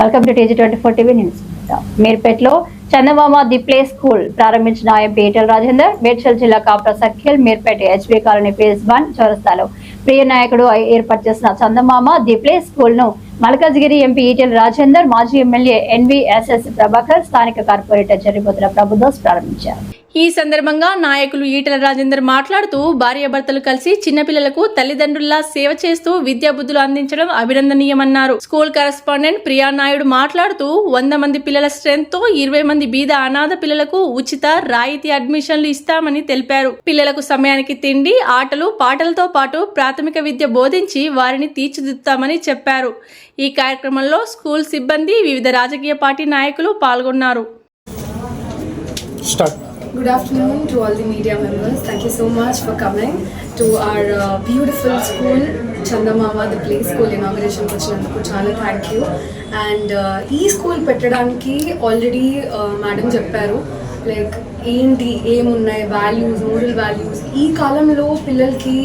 Welcome to TG24 TV news. మీర్పేటలో Chandamama the play school ప్రారంభించిన MP Etela Rajender. Medchal జిల్లా Kapra circle Meerpet HB colony phase 1 చౌరస్తాలో ప్రియ నాయకుడు ఏర్పాటు చేసిన చందమామ ది ప్లే స్కూల్ ను మల్కాజ్గిరి ఎంపీ ఈటెల రాజేందర్, మాజీ ఎమ్మెల్యే NVSS ప్రభాకర్, స్థానిక కార్పొరేటర్ జరిపోతున్న ప్రభుదాస్ ప్రారంభించారు. ఈ సందర్భంగా నాయకులు ఈటెల రాజేందర్ మాట్లాడుతూ భార్యాభర్తలు కలిసి చిన్నపిల్లలకు తల్లిదండ్రుల్లా సేవ చేస్తూ విద్యాబుద్ధులు అందించడం అభినందనీయమన్నారు. స్కూల్ కరెస్పాండెంట్ ప్రియా నాయుడు మాట్లాడుతూ 100 మంది పిల్లల స్ట్రెంత్ తో 20 మంది బీద అనాథ పిల్లలకు ఉచిత రాయితీ అడ్మిషన్లు ఇస్తామని తెలిపారు. పిల్లలకు సమయానికి తిండి, ఆటలు, పాటలతో పాటు ప్రాథమిక విద్య బోధించి వారిని తీర్చిదిద్దుతామని చెప్పారు. ఈ కార్యక్రమంలో స్కూల్ సిబ్బంది, వివిధ రాజకీయ పార్టీ నాయకులు పాల్గొన్నారు. Good afternoon to all the media members. Thank you so much for coming to our beautiful school, Chandamama the Play School inauguration. Chala thank you. And ee school pettadaniki already madam chepparu like ఏంటి ఏమున్నాయి values, moral values ఈ కాలంలో పిల్లలకి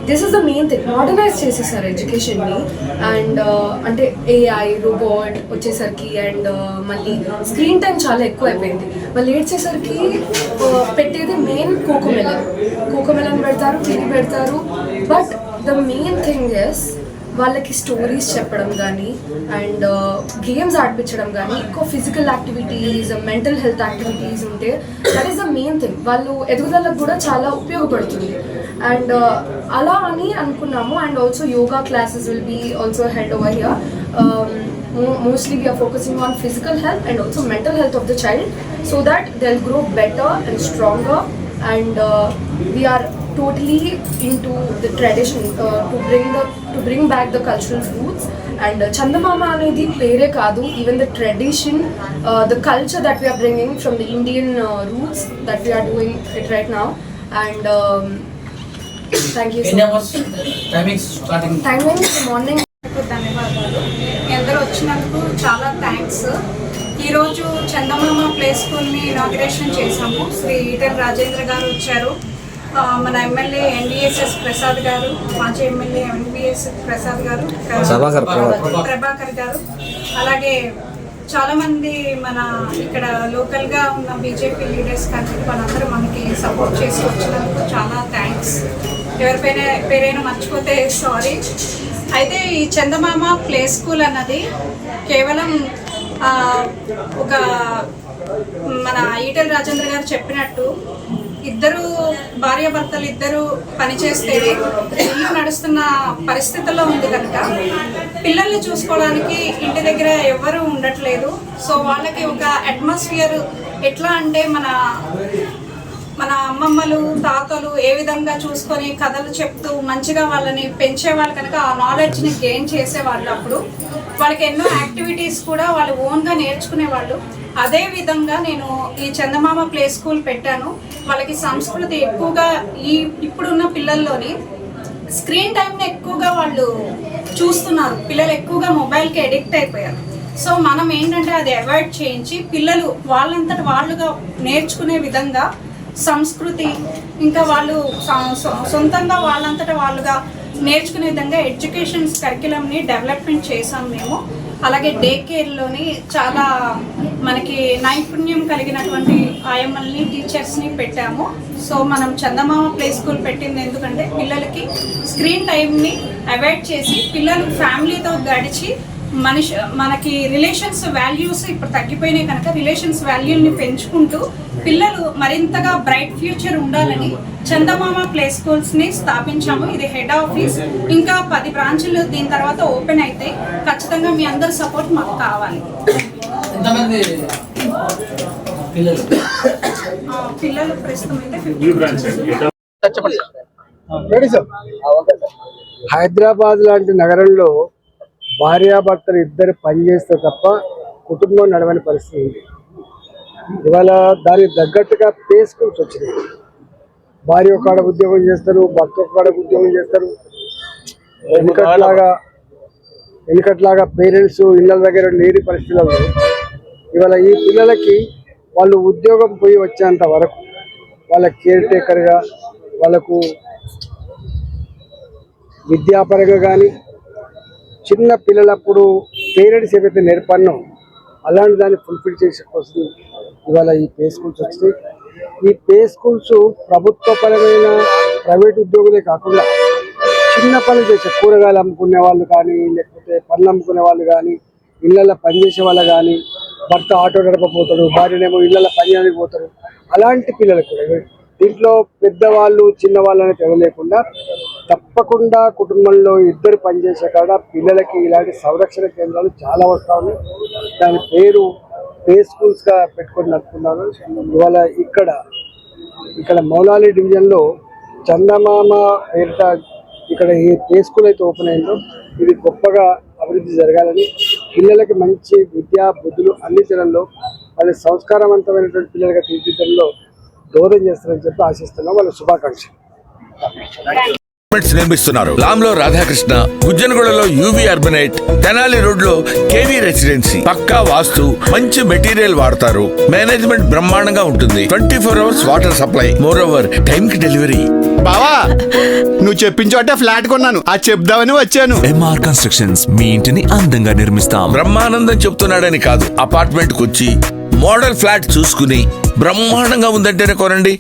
this is the main thing. Modernise చేసేసారు ఎడ్యుకేషన్ని. And అంటే AI, robot వచ్చేసరికి and మళ్ళీ స్క్రీన్ టైం చాలా ఎక్కువ అయిపోయింది. మళ్ళీ ఏడ్చేసరికి పెట్టేది మెయిన్ కోకోమెలన్ పెడతారు, టీవీ పెడతారు. But the main thing is వాళ్ళకి స్టోరీస్ చెప్పడం కానీ అండ్ గేమ్స్ ఆడిపించడం కానీ, ఎక్కువ physical activities, mental health activities ఉంటే that is the main thing. వాళ్ళు ఎదుగుదలకు కూడా చాలా ఉపయోగపడుతుంది. అండ్ అలా అని అనుకున్నాము. And also yoga classes will be also held over here. Mostly we are focusing on physical health and also mental health of the child so that they'll grow better and stronger. And we are totally into the tradition to bring back the cultural roots. And Chandamama anedi pere kaadu, even the tradition, the culture that we are bringing from the Indian roots that we are doing it right now. And thank you so much. Timings morning. ధన్యవాదాలు. మీ అందరూ వచ్చినందుకు చాలా thanks. ఈరోజు చందమామ play స్కూల్ని inauguration చేశాము. శ్రీ ఈటెల రాజేంద్ర గారు వచ్చారు, మన ఎమ్మెల్యే NVSS ప్రసాద్ గారు, మాజీ ఎమ్మెల్యే NVSS ప్రసాద్ గారు, ప్రభాకర్ గారు, అలాగే చాలామంది మన ఇక్కడ లోకల్గా ఉన్న బీజేపీ లీడర్స్ కానీ వాళ్ళందరూ మనకి సపోర్ట్ చేసి వచ్చినందుకు చాలా థ్యాంక్స్. ఎవరిపైన పేరైనా మర్చిపోతే సారీ. అయితే ఈ చందమామ ప్లే స్కూల్ అన్నది కేవలం ఒక మన ఈటెల రాజేంద్ర గారు చెప్పినట్టు ఇద్దరు భార్యాభర్తలు ఇద్దరు పనిచేస్తేనే ఇల్లు నడుస్తున్న పరిస్థితుల్లో ఉంది కనుక పిల్లల్ని చూసుకోవడానికి ఇంటి దగ్గర ఎవరు ఉండట్లేదు. సో వాళ్ళకి ఒక అట్మాస్ఫియర్ ఎట్లా అంటే మన అమ్మమ్మలు, తాతలు ఏ విధంగా చూసుకొని కథలు చెప్తూ మంచిగా వాళ్ళని పెంచేవాళ్ళు కనుక ఆ నాలెడ్జ్ని గెయిన్ చేసేవాళ్ళు. అప్పుడు వాళ్ళకి ఎన్నో యాక్టివిటీస్ కూడా వాళ్ళు ఓన్గా నేర్చుకునేవాళ్ళు. అదే విధంగా నేను ఈ చందమామ ప్లే స్కూల్ పెట్టాను. వాళ్ళకి సంస్కృతి ఎక్కువగా ఇప్పుడున్న పిల్లల్లోని స్క్రీన్ టైంని ఎక్కువగా వాళ్ళు చూస్తున్నారు. పిల్లలు ఎక్కువగా మొబైల్కి అడిక్ట్ అయిపోయారు. సో మనం ఏంటంటే అది అవాయిడ్ చేయించి పిల్లలు వాళ్ళంతట వాళ్ళుగా నేర్చుకునే విధంగా సంస్కృతి, ఇంకా వాళ్ళు సొంతంగా వాళ్ళంతటా వాళ్ళుగా నేర్చుకునే విధంగా ఎడ్యుకేషన్ కరిక్యులంని డెవలప్మెంట్ చేసాం మేము. అలాగే డే కేర్లోని చాలా మనకి నైపుణ్యం కలిగినటువంటి ఆయమ్మల్ని, టీచర్స్ని పెట్టాము. సో మనం చందమామ ప్లే స్కూల్ పెట్టింది ఎందుకంటే పిల్లలకి స్క్రీన్ టైంని అవాయిడ్ చేసి పిల్లలు ఫ్యామిలీతో గడిచి మనకి రిలేషన్స్ వాల్యూస్ ఇప్పుడు తగ్గిపోయినాయి కనుక రిలేషన్స్ వాల్యూని పెంచుకుంటూ పిల్లలు మరింతగా బ్రైట్ ఫ్యూచర్ ఉండాలని చందమామ ప్లే స్కూల్స్ని స్థాపించాము. ఇది హెడ్ ఆఫీస్. ఇంకా 10 బ్రాంచ్లు దీని తర్వాత ఓపెన్ అయితే ఖచ్చితంగా మీ అందరి సపోర్ట్ మాకు కావాలి. పిల్లలు ప్రస్తుతం అయితే హైదరాబాద్ లాంటి నగరంలో భార్యాభర్తలు ఇద్దరు పనిచేస్తే తప్ప కుటుంబం నడవని పరిస్థితి ఉంది. ఇవాళ దానికి తగ్గట్టుగా ప్లే స్కూల్స్ వచ్చినాయి. భార్య ఒక్కడ ఉద్యోగం చేస్తారు, భర్త ఒక్కడ ఉద్యోగం చేస్తారు. వెనుకట్లాగా పేరెంట్స్ ఇళ్ళ దగ్గర లేని పరిస్థితుల్లో ఇవాళ ఈ పిల్లలకి వాళ్ళు ఉద్యోగం పోయి వచ్చేంత వరకు వాళ్ళ కేర్ టేకర్గా, వాళ్ళకు విద్యాపరంగా కానీ చిన్న పిల్లలప్పుడు పేరెంట్స్ ఏవైతే నేర్పన్నో అలాంటి దాన్ని ఫుల్ఫిల్ చేసే కోసం ఇవాళ ఈ పే స్కూల్స్ వచ్చినాయి. ఈ పే స్కూల్స్ ప్రభుత్వపరమైన ప్రైవేట్ ఉద్యోగులే కాకుండా చిన్న పనులు చేసే కూరగాయలు అమ్ముకునే వాళ్ళు కానీ, లేకపోతే పనులు అమ్ముకునే వాళ్ళు కానీ, ఇళ్ళల్లో పనిచేసే వాళ్ళు కానీ, భర్త ఆటో నడపపోతాడు, భార్యనేమో ఇళ్ళల్లో పని చేయడానికి పోతారు, అలాంటి పిల్లలకు కూడా దీంట్లో పెద్దవాళ్ళు చిన్నవాళ్ళు అనేది తెగలేకుండా తప్పకుండా కుటుంబంలో ఇద్దరు పనిచేసే కాడ పిల్లలకి ఇలాంటి సంరక్షణ కేంద్రాలు చాలా వస్తూ ఉన్నాయి. దాని పేరు పే స్కూల్స్గా పెట్టుకొని నడుపుతున్నారు. ఇవాళ ఇక్కడ మౌలాలి డివిజన్లో చందమామ పేరిట ఇక్కడ ఏ పే స్కూల్ అయితే ఓపెన్ అయిందో ఇది గొప్పగా అభివృద్ధి జరగాలని, పిల్లలకి మంచి విద్యా బుద్ధులు అందించడంలో, వాళ్ళ సంస్కారవంతమైనటువంటి పిల్లలుగా తీర్చిదిద్దడంలో దోహదం చేస్తారని చెప్పి ఆశిస్తున్నాం. వాళ్ళ శుభాకాంక్షలు. నిర్మిస్తున్నారు. లాంలో రాధాకృష్ణ, గుజ్జనగూడలో యూవీ అర్బనైట్, తెనాలి రోడ్ లో కేవీ రెసిడెన్సీ. పక్కా వాస్తు, మంచి మెటీరియల్ వాడతారు. మేనేజ్మెంట్ బ్రహ్మాండంగా ఉంటుంది. 24 hours water supply. Moreover time కి డెలివరీ. బావా నువ్వు చెప్పించోటే ఫ్లాట్ కొన్నాను, అది చెప్దామని వచ్చాను. ఎంఆర్ కన్స్ట్రక్షన్స్ మీ ఇంటిని అందంగా నిర్మిస్తాం. బ్రహ్మానందం చెప్తున్నాడని కాదు, అపార్ట్మెంట్ కు వచ్చి మోడల్ ఫ్లాట్ చూసుకుని బ్రహ్మాండంగా ఉందంటేనే కొనండి.